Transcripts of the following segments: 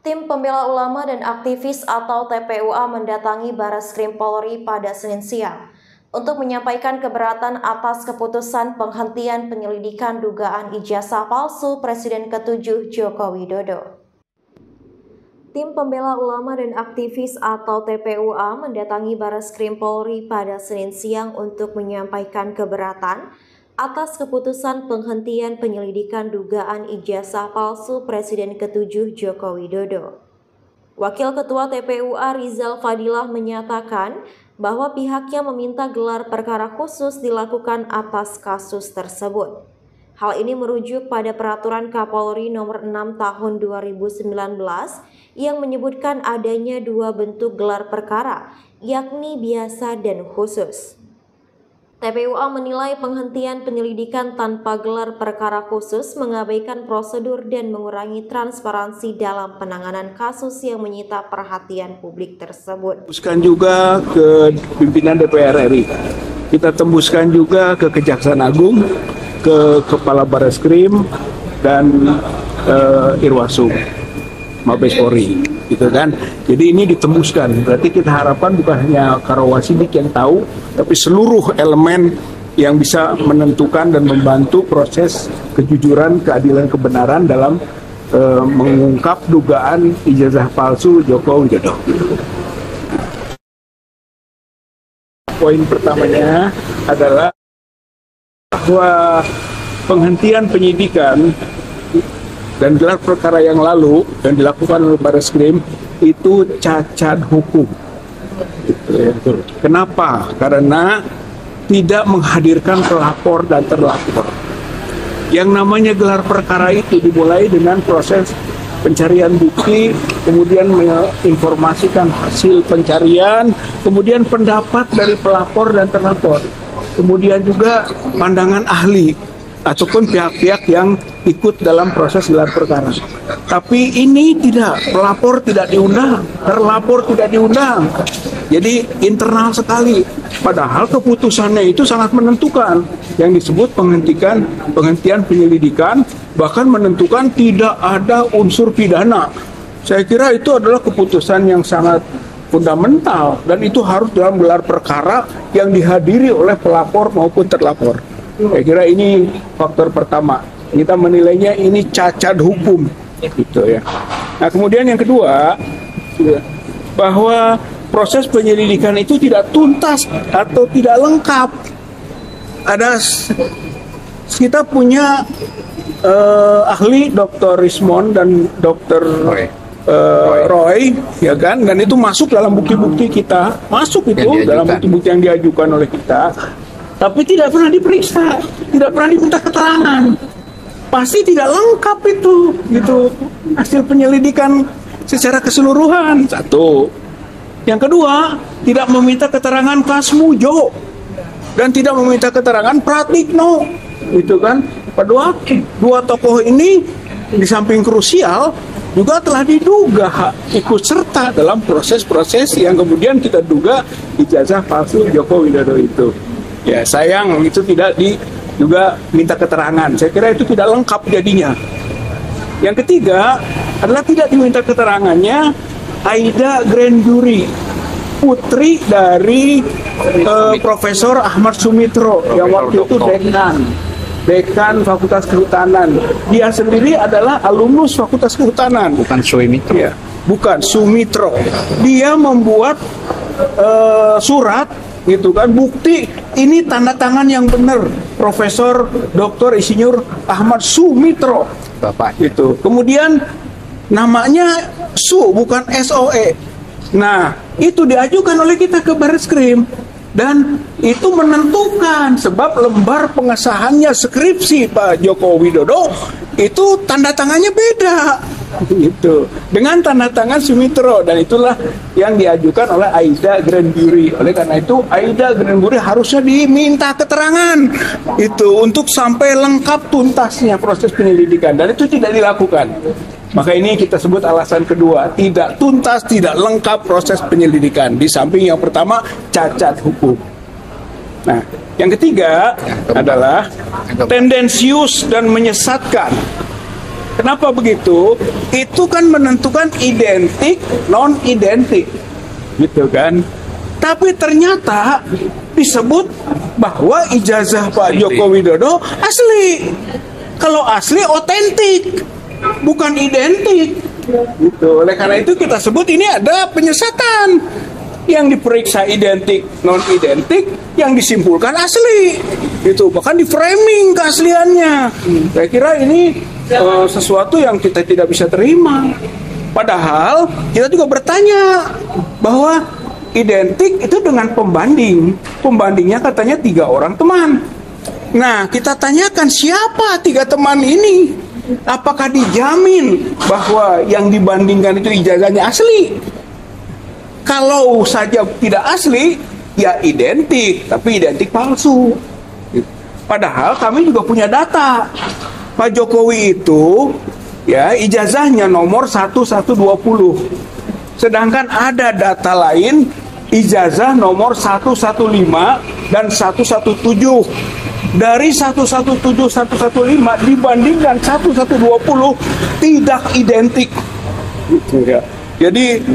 Tim Pembela Ulama dan Aktivis atau TPUA mendatangi Barreskrim Polri pada Senin siang untuk menyampaikan keberatan atas keputusan penghentian penyelidikan dugaan ijazah palsu Presiden ke-7 Joko Widodo. Tim Pembela Ulama dan Aktivis atau TPUA mendatangi Barreskrim Polri pada Senin siang untuk menyampaikan keberatan atas keputusan penghentian penyelidikan dugaan ijazah palsu Presiden ke-7 Joko Widodo. Wakil Ketua TPUA Rizal Fadilah menyatakan bahwa pihaknya meminta gelar perkara khusus dilakukan atas kasus tersebut. Hal ini merujuk pada Peraturan Kapolri Nomor 6 Tahun 2019 yang menyebutkan adanya dua bentuk gelar perkara, yakni biasa dan khusus. TPUA menilai penghentian penyelidikan tanpa gelar perkara khusus mengabaikan prosedur dan mengurangi transparansi dalam penanganan kasus yang menyita perhatian publik tersebut. Tembuskan juga ke pimpinan DPR RI. Kita tembuskan juga ke Kejaksaan Agung, ke Kepala Barreskrim dan Irwasum, Mabes Polri, gitu kan. Jadi ini ditembuskan. Berarti kita harapkan bukan hanya Karawasidik yang tahu, tapi seluruh elemen yang bisa menentukan dan membantu proses kejujuran, keadilan, kebenaran dalam mengungkap dugaan ijazah palsu Joko Widodo. Poin pertamanya adalah bahwa penghentian penyidikan dan gelar perkara yang lalu yang dilakukan oleh Barreskrim itu cacat hukum. Kenapa? Karena tidak menghadirkan pelapor dan terlapor. Yang namanya gelar perkara itu dimulai dengan proses pencarian bukti, kemudian menginformasikan hasil pencarian, kemudian pendapat dari pelapor dan terlapor, kemudian juga pandangan ahli ataupun pihak-pihak yang ikut dalam proses gelar perkara. Tapi ini tidak, pelapor tidak diundang, terlapor tidak diundang. Jadi internal sekali. Padahal keputusannya itu sangat menentukan. Yang disebut penghentian penyelidikan, bahkan menentukan tidak ada unsur pidana. Saya kira itu adalah keputusan yang sangat fundamental dan itu harus dalam gelar perkara yang dihadiri oleh pelapor maupun terlapor. Saya kira ini faktor pertama. Kita menilainya ini cacat hukum, gitu ya. Nah, kemudian yang kedua, bahwa proses penyelidikan itu tidak tuntas atau tidak lengkap. Kita punya ahli Dr. Rismond dan Dr. Roy, ya kan, dan itu masuk dalam bukti-bukti kita, masuk itu dalam bukti-bukti yang diajukan oleh kita. Tapi tidak pernah diperiksa, tidak pernah diminta keterangan. Pasti tidak lengkap itu, gitu. Hasil penyelidikan secara keseluruhan. Satu. Yang kedua, tidak meminta keterangan Kasmujo dan tidak meminta keterangan Pratikno, gitu kan. Dua tokoh ini di samping krusial juga telah diduga ikut serta dalam proses-proses yang kemudian kita duga ijazah palsu Joko Widodo itu. Ya, sayang itu tidak juga minta keterangan. Saya kira itu tidak lengkap jadinya. Yang ketiga adalah tidak diminta keterangannya Aida Grand Jury, putri dari Profesor Ahmad Sumitro yang waktu itu dekan Fakultas Kehutanan. Dia sendiri adalah alumnus Fakultas Kehutanan. Bukan Sumitro. Ya, bukan Sumitro. Dia membuat surat, gitu kan, bukti ini tanda tangan yang benar Profesor Dr. Insinyur Ahmad Sumitro, Bapak itu. Kemudian namanya Su, bukan SOE. Nah, itu diajukan oleh kita ke Barreskrim dan itu menentukan sebab lembar pengesahannya skripsi Pak Joko Widodo itu tanda tangannya beda, gitu, dengan tanda tangan Sumitro, dan itulah yang diajukan oleh Aida Grand Jury. Oleh karena itu Aida Grand Jury harusnya diminta keterangan itu untuk sampai lengkap tuntasnya proses penyelidikan, dan itu tidak dilakukan. Maka ini kita sebut alasan kedua, tidak tuntas, tidak lengkap proses penyelidikan. Di samping yang pertama, cacat hukum. Nah, yang ketiga adalah tendensius dan menyesatkan. Kenapa begitu? Itu kan menentukan identik, non-identik, gitu kan? Tapi ternyata disebut bahwa ijazah Pak Joko Widodo asli. Kalau asli otentik, bukan identik. Gitu. Oleh karena itu kita sebut ini ada penyesatan. Yang diperiksa identik, non-identik, yang disimpulkan asli. Itu bahkan di framing keasliannya. Saya kira ini sesuatu yang kita tidak bisa terima. Padahal kita juga bertanya bahwa identik itu dengan pembanding. Pembandingnya katanya 3 orang teman. Nah, kita tanyakan siapa 3 teman ini? Apakah dijamin bahwa yang dibandingkan itu ijazahnya asli? Kalau saja tidak asli, ya identik, tapi identik palsu. Padahal kami juga punya data. Pak Jokowi itu ya ijazahnya nomor 1120. Sedangkan ada data lain ijazah nomor 115 dan 117. Dari 117, 115 dibandingkan 1120 tidak identik. Ya. Jadi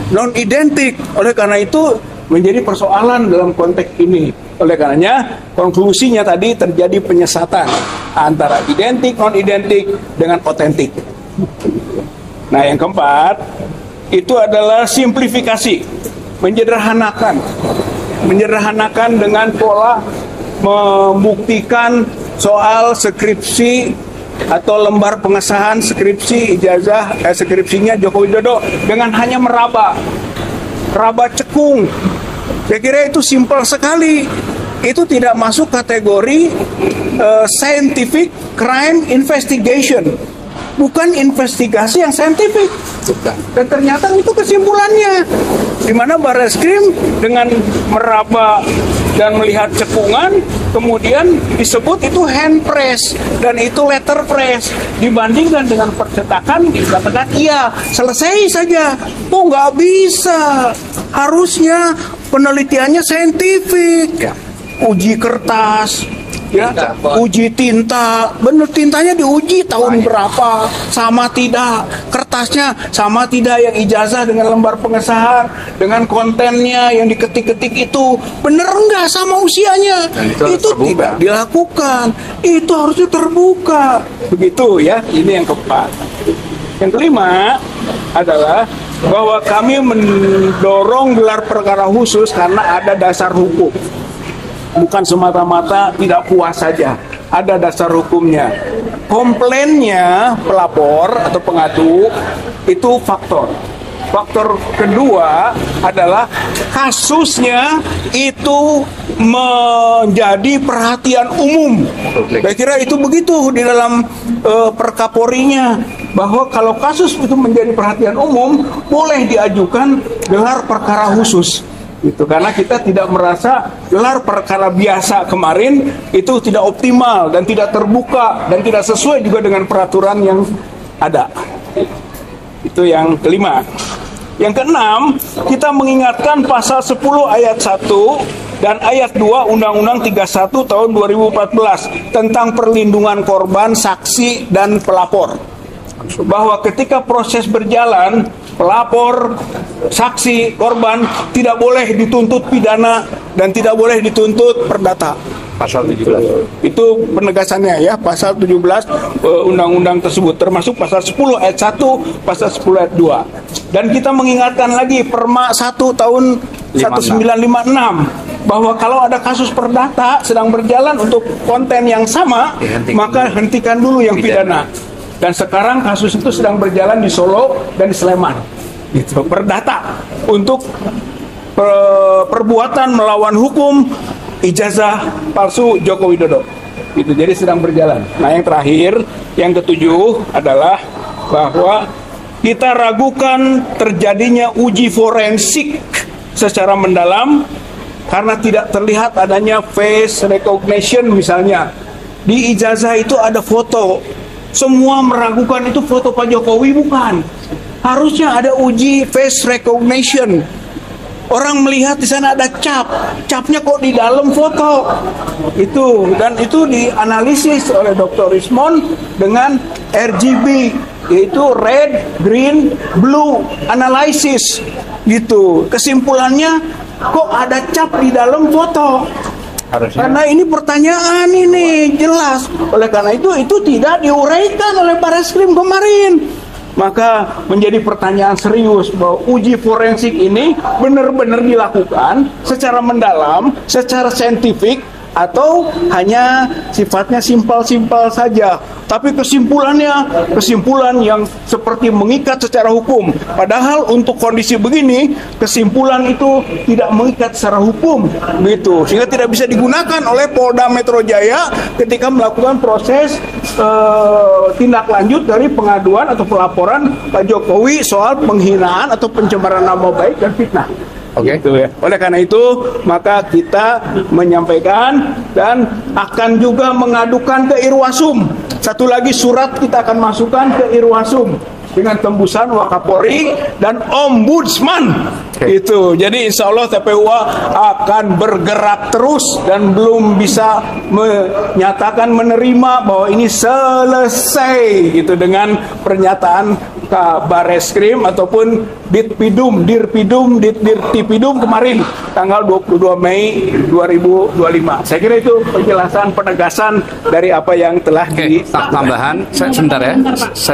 non-identik. Oleh karena itu menjadi persoalan dalam konteks ini. Oleh karenanya konklusinya tadi terjadi penyesatan antara identik, non-identik dengan otentik. Nah, yang keempat itu adalah simplifikasi, menyederhanakan dengan pola membuktikan soal skripsi atau lembar pengesahan skripsi skripsinya Joko Widodo dengan hanya meraba cekung. Saya kira itu simpel sekali. Itu tidak masuk kategori scientific crime investigation, bukan investigasi yang saintifik. Dan ternyata itu kesimpulannya, di mana Barreskrim dengan meraba dan melihat cekungan, kemudian disebut itu hand press dan itu letter press. Dibandingkan dengan percetakan, dikatakan iya, selesai saja. Oh, nggak bisa. Harusnya penelitiannya saintifik. Uji kertas, ya, uji tinta, bener tintanya diuji tahun berapa, sama tidak, kertasnya sama tidak, yang ijazah dengan lembar pengesahan, dengan kontennya yang diketik-ketik itu, bener enggak sama usianya, itu tidak dilakukan, itu harusnya terbuka, begitu ya, ini yang keempat. Yang kelima adalah bahwa kami mendorong gelar perkara khusus karena ada dasar hukum. Bukan semata-mata tidak puas saja, ada dasar hukumnya. Komplainnya pelapor atau pengadu itu faktor. Faktor kedua adalah kasusnya itu menjadi perhatian umum. Saya kira itu begitu di dalam perkaporinya, bahwa kalau kasus itu menjadi perhatian umum boleh diajukan gelar perkara khusus. Itu karena kita tidak merasa gelar perkara biasa kemarin itu tidak optimal dan tidak terbuka dan tidak sesuai juga dengan peraturan yang ada. Itu yang kelima. Yang keenam, kita mengingatkan pasal 10 ayat 1 dan ayat 2 Undang-Undang 31 tahun 2014 tentang perlindungan korban, saksi, dan pelapor. Bahwa ketika proses berjalan, pelapor, saksi, korban tidak boleh dituntut pidana dan tidak boleh dituntut perdata. Pasal 17. Itu penegasannya ya, pasal 17 undang-undang tersebut, termasuk pasal 10 ayat 1, pasal 10 ayat 2. Dan kita mengingatkan lagi Perma 1 tahun 1956 bahwa kalau ada kasus perdata sedang berjalan untuk konten yang sama, maka hentikan dulu yang pidana. Dan sekarang kasus itu sedang berjalan di Solo dan di Sleman. Gitu, perdata untuk perbuatan melawan hukum ijazah palsu Joko Widodo. Itu jadi sedang berjalan. Nah, yang terakhir, yang ketujuh adalah bahwa kita ragukan terjadinya uji forensik secara mendalam karena tidak terlihat adanya face recognition misalnya. Di ijazah itu ada foto. Semua meragukan itu foto Pak Jokowi, bukan. Harusnya ada uji face recognition. orang melihat di sana ada capnya kok di dalam foto itu, dan itu dianalisis oleh Dr. Rismond dengan RGB, yaitu red, green, blue analysis gitu. Kesimpulannya kok ada cap di dalam foto. Harusnya. Karena ini pertanyaan ini jelas. Oleh karena itu tidak diuraikan oleh Barreskrim kemarin. Maka menjadi pertanyaan serius bahwa uji forensik ini benar-benar dilakukan secara mendalam, secara saintifik, atau hanya sifatnya simpel-simpel saja. Tapi kesimpulan yang seperti mengikat secara hukum. Padahal untuk kondisi begini, kesimpulan itu tidak mengikat secara hukum, gitu. Sehingga tidak bisa digunakan oleh Polda Metro Jaya ketika melakukan proses tindak lanjut dari pengaduan atau pelaporan Pak Jokowi soal penghinaan atau pencemaran nama baik dan fitnah. Oke. Gitu ya. Oleh karena itu, maka kita menyampaikan dan akan juga mengadukan ke Irwasum. Satu lagi surat kita akan masukkan ke Irwasum dengan tembusan Wakapolri dan Ombudsman. Itu. Jadi insya Allah TPUA akan bergerak terus dan belum bisa menyatakan menerima bahwa ini selesai gitu dengan pernyataan Barreskrim ataupun Dirtipidum kemarin tanggal 22 Mei 2025. Saya kira itu penjelasan penegasan dari apa yang telah tambahan. Sebentar ya.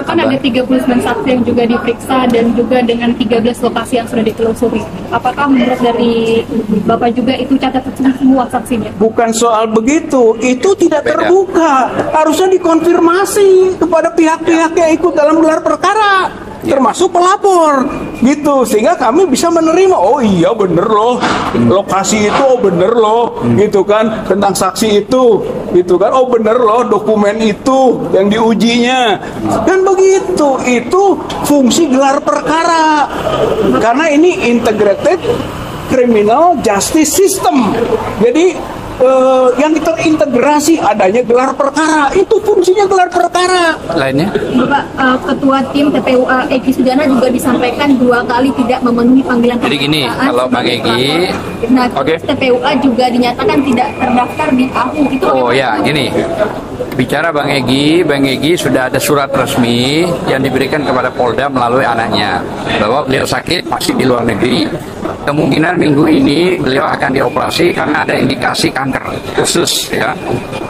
Kan ada 39 saksi yang juga diperiksa dan juga dengan 13 lokasi yang sudah ditelusuri. Apakah menurut dari Bapak juga itu catatan semua saksinya? Bukan soal begitu, itu tidak terbuka. Harusnya dikonfirmasi kepada pihak-pihak yang ikut dalam gelar perkara, termasuk pelapor, gitu, sehingga kami bisa menerima. Oh iya bener loh, lokasi itu oh bener loh, gitu kan, tentang saksi itu, gitu kan, oh bener loh dokumen itu yang diujinya, dan begitu. Itu fungsi gelar perkara, karena ini integrated criminal justice system. Jadi yang terintegrasi adanya gelar perkara, itu fungsinya gelar perkara. Lainnya, Bapak Ketua Tim TPUA Egy Sujana juga disampaikan 2 kali tidak memenuhi panggilan. Jadi gini, kalau Bang Egy, TPUA juga dinyatakan tidak terdaftar di AHU. Itu gini. Bicara Bang Egy sudah ada surat resmi yang diberikan kepada Polda melalui anaknya bahwa beliau sakit masih di luar negeri. Kemungkinan minggu ini beliau akan dioperasi karena ada indikasi kanker khusus ya.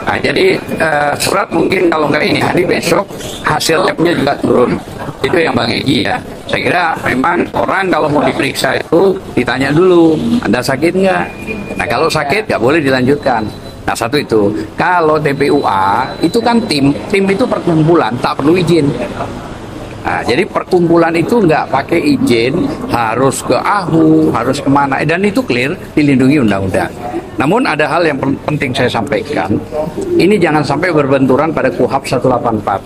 Nah, jadi surat mungkin kalau nggak ini hari besok hasil labnya juga turun. Itu yang Bang Egy ya. Saya kira memang orang kalau mau diperiksa itu ditanya dulu, Anda sakit nggak? Nah kalau sakit nggak boleh dilanjutkan. Nah satu itu, kalau TPUA itu kan tim itu perkumpulan, tak perlu izin. Nah, jadi perkumpulan itu nggak pakai izin, harus ke AHU, harus kemana, dan itu clear, dilindungi undang-undang. Namun ada hal yang penting saya sampaikan, ini jangan sampai berbenturan pada KUHAP 184,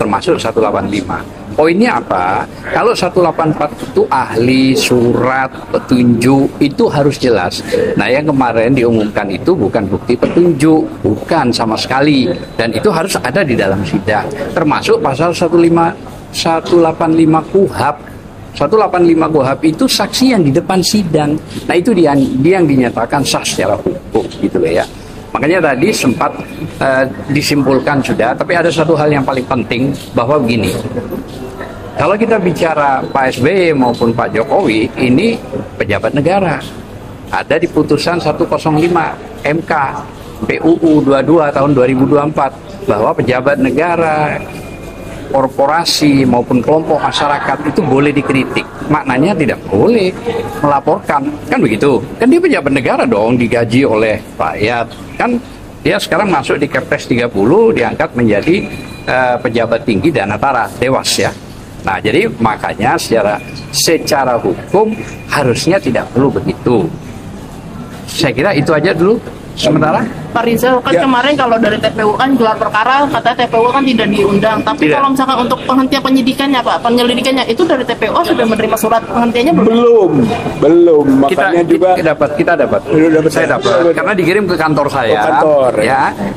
termasuk 185. Poinnya apa? Kalau 184 itu ahli, surat, petunjuk, itu harus jelas. Nah yang kemarin diumumkan itu bukan bukti petunjuk, bukan sama sekali. Dan itu harus ada di dalam sidang. Termasuk pasal 185 KUHAP. 185 KUHAP itu saksi yang di depan sidang. Nah itu dia yang dinyatakan sah secara hukum gitu loh ya. Makanya tadi sempat disimpulkan sudah, tapi ada satu hal yang paling penting bahwa begini. Kalau kita bicara Pak SBY maupun Pak Jokowi, ini pejabat negara. Ada di putusan 105 MK PUU 22 tahun 2024 bahwa pejabat negara, korporasi maupun kelompok masyarakat itu boleh dikritik. Maknanya tidak boleh melaporkan. Kan begitu. Kan dia pejabat negara dong, digaji oleh rakyat. Kan dia sekarang masuk di Kepres 30, diangkat menjadi pejabat tinggi Danatara, Dewas ya. Nah, jadi makanya secara hukum harusnya tidak perlu begitu. Saya kira itu aja dulu sementara. Pak Rizal, kan kemarin kalau dari TPU kan gelar perkara, katanya TPU kan tidak diundang. Tapi kalau misalkan untuk penghentian penyidikannya Pak, penyelidikannya itu dari TPU sudah menerima surat penghentiannya belum? Belum. Makanya kita dapat. Saya dapat. Karena dikirim ke kantor saya.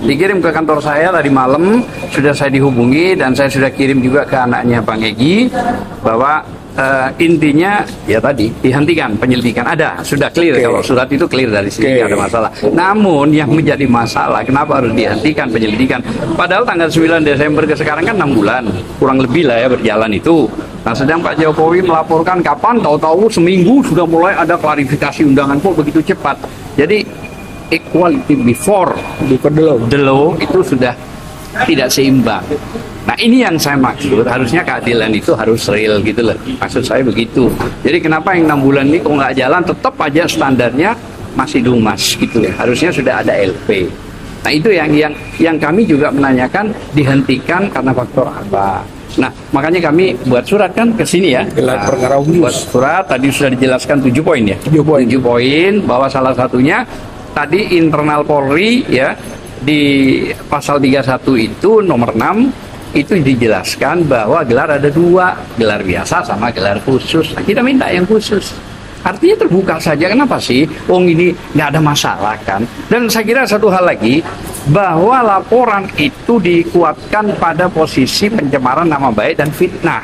Dikirim ke kantor saya tadi malam, sudah saya dihubungi dan saya sudah kirim juga ke anaknya Bang Egy bahwa intinya ya tadi dihentikan penyelidikan. Ada, sudah clear. Kalau surat itu clear dari sini, tidak ada masalah. Namun yang menjadi masalah, kenapa harus dihentikan penyelidikan? Padahal tanggal 9 Desember ke sekarang kan 6 bulan, kurang lebih lah ya berjalan itu. Nah, sedang Pak Jokowi melaporkan kapan, tahu-tahu seminggu sudah mulai ada klarifikasi undangan, kok begitu cepat. Jadi equality before the law itu sudah tidak seimbang. Nah, ini yang saya maksud, harusnya keadilan itu harus real gitu loh. Maksud saya begitu. Jadi kenapa yang 6 bulan ini kok nggak jalan, tetap aja standarnya masih lumas gitu ya. Harusnya sudah ada LP. Nah, itu yang kami juga menanyakan, dihentikan karena faktor apa. Nah, makanya kami buat surat kan ke sini ya. Gelar perkara khusus. Buat surat, tadi sudah dijelaskan 7 poin ya. 7 poin, bahwa salah satunya tadi internal Polri ya, di pasal 31 itu nomor 6 itu dijelaskan bahwa gelar ada 2, gelar biasa sama gelar khusus. Nah, kita minta yang khusus. Artinya terbuka saja, kenapa sih? Ini nggak ada masalah kan? Dan saya kira satu hal lagi, bahwa laporan itu dikuatkan pada posisi pencemaran nama baik dan fitnah.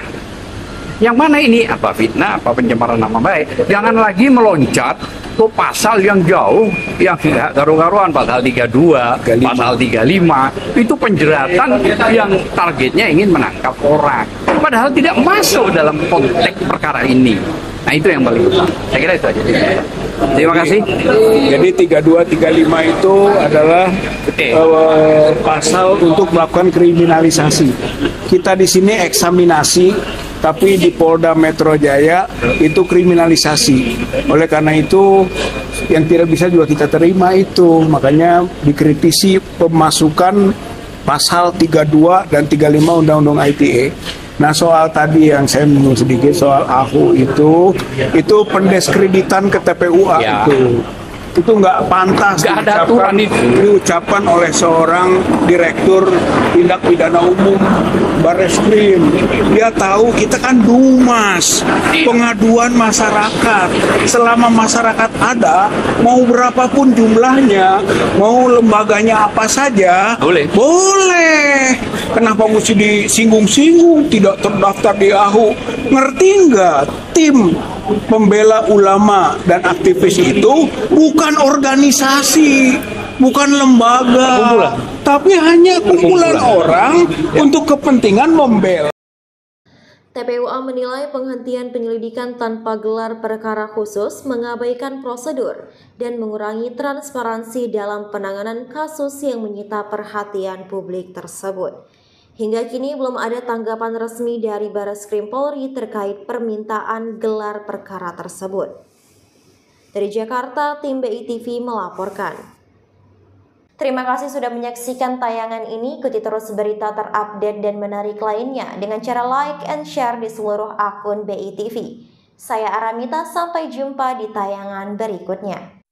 Yang mana ini? Apa fitnah, apa pencemaran nama baik? Jangan lagi meloncat ke pasal yang jauh, yang tidak karu-karuan, pasal 32, pasal 35. Itu penjeratan yang targetnya ingin menangkap orang. Padahal tidak masuk dalam konteks perkara ini. Nah, itu yang paling utama. Saya kira itu aja. Terima kasih. Jadi 32, 35 itu adalah pasal untuk melakukan kriminalisasi. Kita di sini eksaminasi, tapi di Polda Metro Jaya itu kriminalisasi. Oleh karena itu yang tidak bisa juga kita terima itu. Makanya dikritisi pemasukan pasal 32 dan 35 Undang-Undang ITE. Nah, soal tadi yang saya menyinggung sedikit soal AHU itu pendeskreditan ke TPUA ya. Itu nggak pantas diucapkan oleh seorang direktur tindak pidana umum Barreskrim. Dia tahu kita kan Dumas, pengaduan masyarakat. Selama masyarakat ada, mau berapapun jumlahnya, mau lembaganya apa saja, boleh. Kenapa mesti disinggung-singgung, tidak terdaftar di AHU? Ngerti nggak? Tim pembela ulama dan aktivis itu bukan organisasi, bukan lembaga, tapi hanya kumpulan orang untuk kepentingan membela. TPUA menilai penghentian penyelidikan tanpa gelar perkara khusus mengabaikan prosedur dan mengurangi transparansi dalam penanganan kasus yang menyita perhatian publik tersebut. Hingga kini belum ada tanggapan resmi dari Barreskrim Polri terkait permintaan gelar perkara tersebut. Dari Jakarta, tim BITV melaporkan. Terima kasih sudah menyaksikan tayangan ini. Ikuti terus berita terupdate dan menarik lainnya dengan cara like and share di seluruh akun BITV. Saya Aramita, sampai jumpa di tayangan berikutnya.